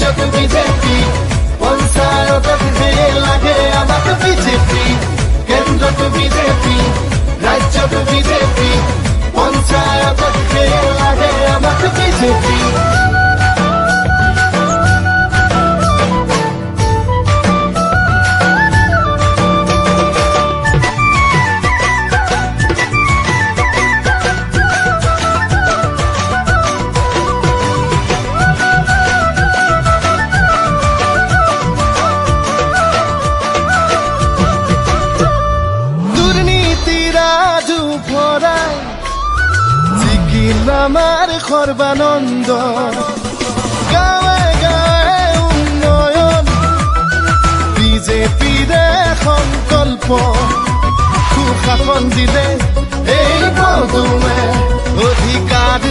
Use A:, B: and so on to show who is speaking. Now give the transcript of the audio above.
A: রাজ্যত BJP পঞ্চায়তত হে লাগে আমাক বিজেপি কেন্দ্রত বিজেপি রাজ্যত বিজেপি পঞ্চায়তত হে লাগে আমাক বিজেপি আমার সর্বানন্দ গাঁৱে গাঁৱে উন্নয়ন বিজেপিৰ সংকল্প সুশাসন দিলে এই পদুমে অধিকাৰ